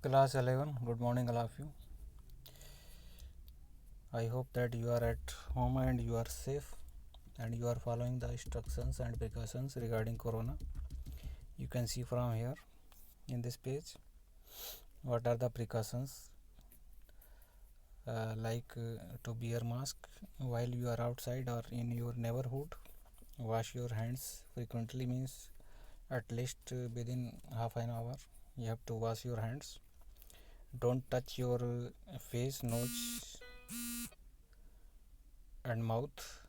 Class 11, good morning all of you. I hope that you are at home and you are safe and you are following the instructions and precautions regarding corona. You can see from here in this page what are the precautions to wear mask while you are outside or in your neighborhood. Wash your hands frequently, means at least within half an hour you have to wash your hands. Don't touch your face, nose and mouth,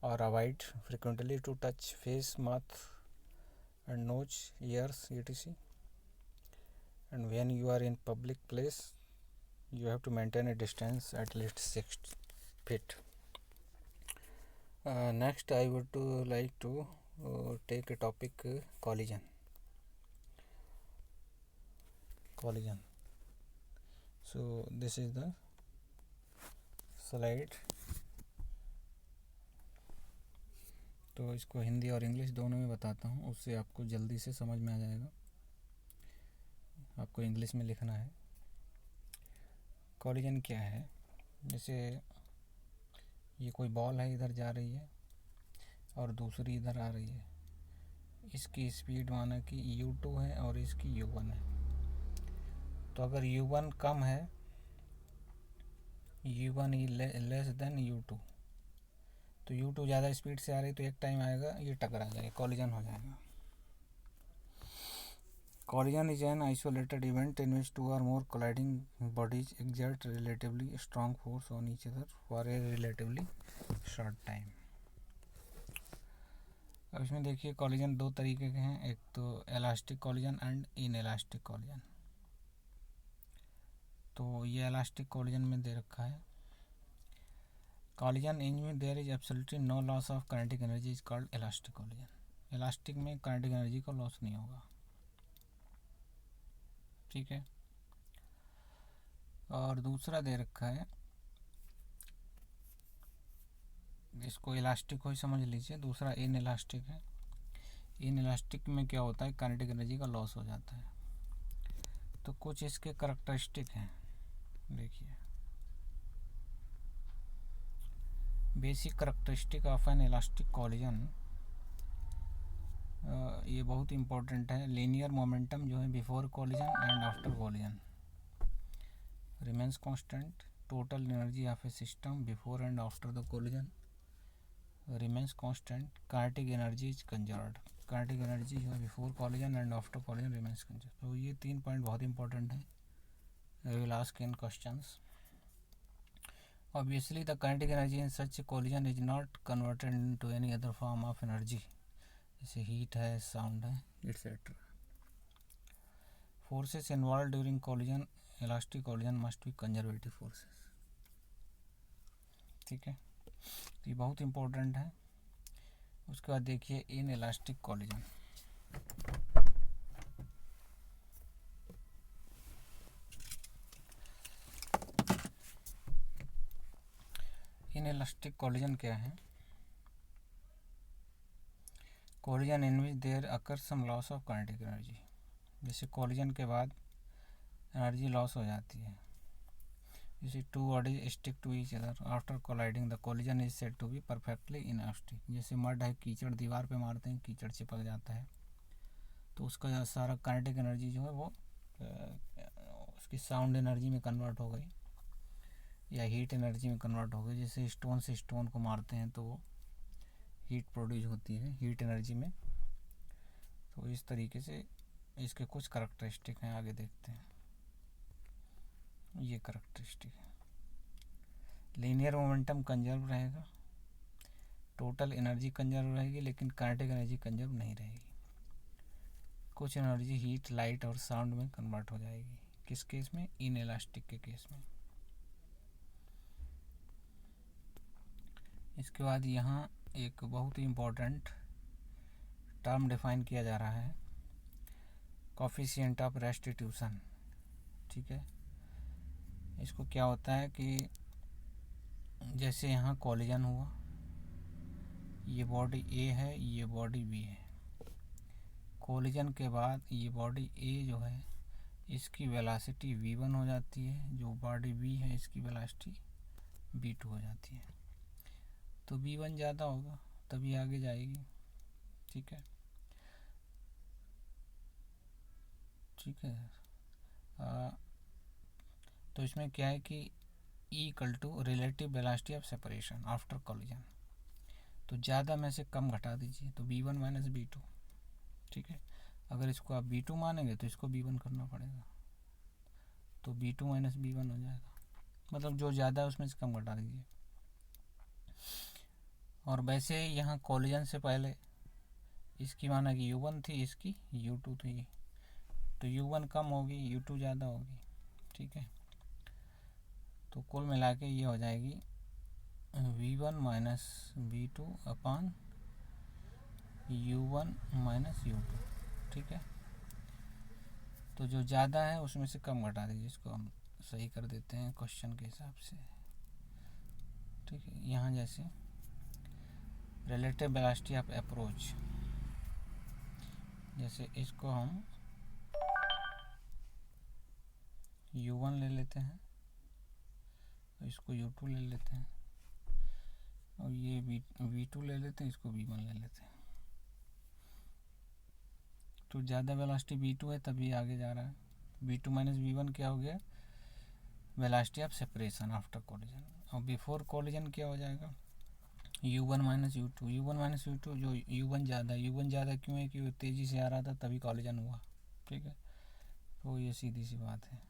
or avoid frequently to touch face, mouth and nose, ears, etc. And when you are in public place, you have to maintain a distance at least 6 feet. Next, I would like to take a topic collision. So this is the slide. तो इसको हिंदी और English दोनों में बताता हूँ, उससे आपको जल्दी से समझ में आ जाएगा. आपको इंग्लिश में लिखना है. कॉलिजन क्या है? जैसे ये कोई बॉल है, इधर जा रही है और दूसरी इधर आ रही है. इसकी स्पीड माना कि u2 है और इसकी u1 है. तो अगर u1 कम है, u1 लेस देन u2, तो u2 ज़्यादा स्पीड से आ रही, तो एक टाइम आएगा ये टकरा जाएगा, कॉलिजन हो जाएगा. Collision is an isolated event in which two or more colliding bodies exert relatively strong force on each other for a relatively short time. अब इसमें देखिए कॉलिजन दो तरीके के हैं, एक तो elastic collision and inelastic collision. तो ये इलास्टिक कॉलिजन में दे रखा है. कॉलिजन इन में there is absolutely no loss of kinetic energy is called elastic collision. Elastic में काइनेटिक एनर्जी का लॉस नहीं होगा. ठीक है. और दूसरा दे रखा है, इसको इलास्टिक को ही समझ लीजिए. दूसरा इन इलास्टिक है. इन इलास्टिक में क्या होता है, काइनेटिक एनर्जी का लॉस हो जाता है. तो कुछ इसके करैक्टरिस्टिक हैं, देखिए. Basic characteristic of an elastic collision, ये बहुत इंपॉर्टेंट है. लीनियर मोमेंटम जो है before collision and after collision remains constant. Total energy of a system before and after the collision remains constant. Kinetic energy is conserved. Kinetic energy जो है before collision and after collision remains conserved. तो ये 3 point बहुत important है. We will ask in questions. Obviously, the kinetic energy in such a collision is not converted into any other form of energy. जैसे heat है, sound है, etc. Forces involved during collision, elastic collision must be conservative forces. ठीक है, तो ये बहुत important है. उसके बाद देखिए inelastic collision. Inelastic collision क्या है? Collision in which there occur some loss of kinetic energy. जैसे कॉलिजन के बाद एनर्जी लॉस हो जाती है. जैसे two bodies stick to each other after colliding, the collision is said to be perfectly elastic. जैसे मड है, कीचड़ दीवार पे मारते हैं, कीचड़ चिपक जाता है, तो उसका सारा काइनेटिक एनर्जी जो है वो उसकी साउंड एनर्जी में कन्वर्ट हो गई या हीट एनर्जी में कन्वर्ट हो गई. जैसे स्टोन से स्टोन को मारते हैं तो वो हीट प्रोड्यूस होती है हीट एनर्जी में. तो इस तरीके से इसके कुछ करैक्टरिस्टिक हैं, आगे देखते हैं. ये करैक्टरिस्टिक है. लीनियर मोमेंटम कंजर्व रहेगा, टोटल एनर्जी कंजर्व रहेगी, लेकिन काइनेटिक एनर्जी कंजर्व नहीं रहेगी. कुछ एनर्जी हीट, लाइट और साउंड में कन्वर्ट हो जाएगी. किस केस में? इन इलास्टिक के केस में. इसके बाद यहाँ एक बहुत ही इम्पोर्टेंट टर्म डिफाइन किया जा रहा है, कोफिशिएंट ऑफ रेस्टिट्यूशन. ठीक है. इसको क्या होता है कि जैसे यहाँ कॉलिजन हुआ, ये बॉडी ए है, ये बॉडी बी है. कॉलिजन के बाद ये बॉडी ए जो है इसकी वेलोसिटी v1 हो जाती है, जो बॉडी v है इसकी वेलोसिटी v2 हो जाती है। तो v1 ज़्यादा होगा तभी आगे जाएगी। ठीक है, ठीक है। तो इसमें क्या है कि E equal to relative velocity of separation after collision. तो ज़्यादा में से कम घटा दीजिए, तो v1 माइनस v2। ठीक है, अगर इसको आप v2 मानेंगे तो इसको v1 करना पड़ेगा, तो v2 माइनस v1 हो जाएगा। मतलब जो ज़्यादा है उसमें से कम घटा दीजिए। और वैसे यहाँ कॉलिजन से पहले इसकी माना कि u1 थी, इसकी u2 थी, तो u1 कम होगी, u2 ज़्यादा होगी। ठीक है, तो कुल मिला के ये हो जाएगी v1 माइनस v2 अपान u1 माइनस u2। ठीक है, तो जो ज़्यादा है उसमें से कम घटा दीजिए। इसको हम सही कर देते हैं क्वेश्चन के हिसाब से। ठीक है, यहाँ जैसे रिलेटिव वेलोसिटी ऑफ अप्रोच, जैसे इसको हम u1 ले लेते हैं, इसको u2 ले लेते हैं, और ये v2 ले लेते हैं, इसको v1 ले लेते हैं। तो ज़्यादा वेलोसिटी v2 है तभी आगे जा रहा है। v2 माइनस v1 क्या हो गया, velocity of separation after collision. और बिफोर कॉलिजन क्या हो जाएगा, u1 minus u2। u1 minus u2, जो u1 ज़्यादा, u1 ज़्यादा क्यों है कि वो तेज़ी से आ रहा था तभी कॉलिजन हुआ। ठीक है, तो ये सीधी सी बात है।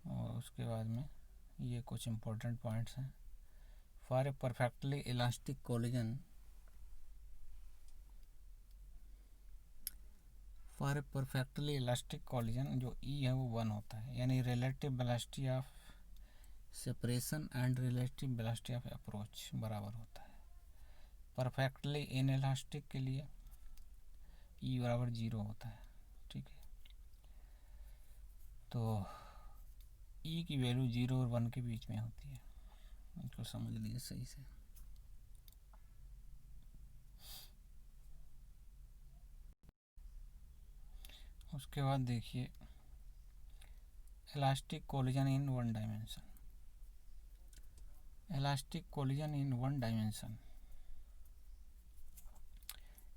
और उसके बाद में ये कुछ इम्पोर्टेंट पॉइंट्स हैं। For a perfectly elastic collision, for a perfectly elastic collision जो E है वो 1 होता है, यानी relative velocity of separation and relative velocity of approach बराबर होता है। परफेक्टली इनइलास्टिक के लिए E बराबर 0 होता है। ठीक है, तो E की वैल्यू 0 और 1 के बीच में होती है, इसको समझ लीजिए सही से। उसके बाद देखिए elastic collision in one dimension. Elastic collision in one dimension,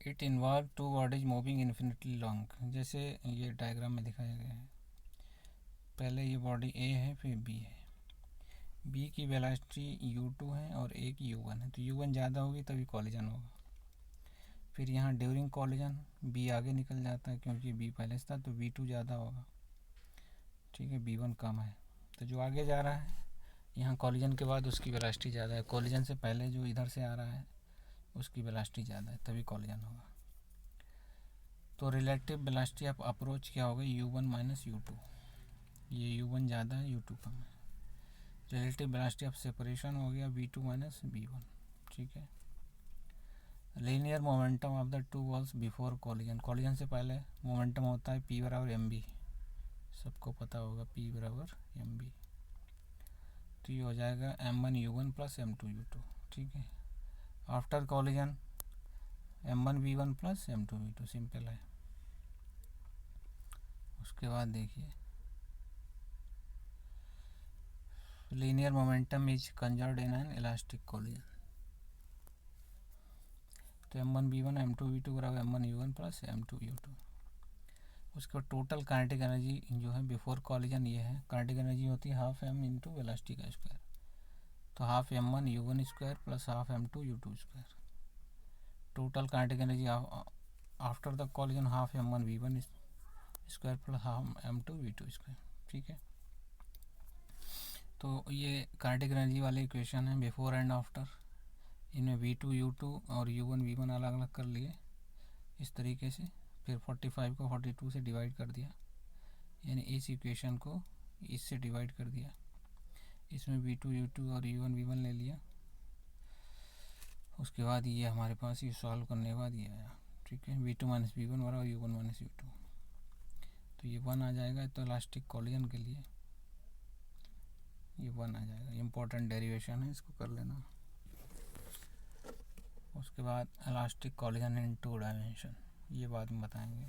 it involve two bodies moving infinitely long. जैसे ये डायग्राम में दिखाया गया है, पहले ये बॉडी A है, फिर B है। B की वेलोसिटी u2 है और A की u1 है, तो u1 ज़्यादा होगी तभी कॉलिजन होगा। फिर यहाँ ड्यूरिंग कॉलिजन B आगे निकल जाता है क्योंकि B पहले से था, तो v2 ज़्यादा होगा। ठीक है, b1 कम है, तो जो आगे जा रहा है यहाँ कॉलिजन के बाद उसकी वेलोसिटी ज़्यादा है। कॉलिजन से पहले जो इधर से आ रहा है उसकी वेलोसिटी ज़्यादा है, तभी कॉलिजन होगा। तो रिलेटिव वेलोसिटी ऑफ अप्रोच क्या होगा, u1 माइनस u2। ये u1 ज़्यादा है, u2 कम है। रिलेटिव वेलोसिटी ऑफ सेपरेशन हो गया v2 माइनस v1। ठीक है, linear momentum of the two balls before collision. Collision से पहले मोमेंटम होता है p बराबर mb, सबको पता होगा p बराबर mb। तो ये हो जाएगा m1 u1 plus m2 u2। ठीक है, after collision m1 v1 plus m2 v2, simple है। उसके बाद देखिए linear momentum is conserved in an elastic collision. तो m1 v1 m2 v2 बराबर m1 u1 plus m2 u2। उसके बाद टोटल काइनेटिक एनर्जी जो है बिफोर कॉलिजन ये है, काइनेटिक एनर्जी होती है हाफ m इंटू वेलोसिटी का स्क्वायर। तो half m1 u1 square plus half m2 u2 square. Total kinetic energy after the collision half m1 v1 square plus half m2 v2 square. ठीक है, तो ये kinetic energy वाले equation है before and after. इनमें v2 u2 और u1 v1 अलग अलग कर लिए इस तरीके से, फिर 45 को 42 से डिवाइड कर दिया, यानी इस इक्वेशन को इससे डिवाइड कर दिया। इसमें v2 u2 और u1 v1 ले लिया। उसके बाद ये हमारे पास ये सॉल्व करने के बाद ये आया। ठीक है, v2 माइनस v1 बराबर u1 माइनस u2, तो ये 1 आ जाएगा। तो इलास्टिक कॉलिजन के लिए ये 1 आ जाएगा। इम्पोर्टेंट डेरिवेशन है, इसको कर लेना। उसके बाद elastic collision in two dimension, ये बाद में बताएंगे।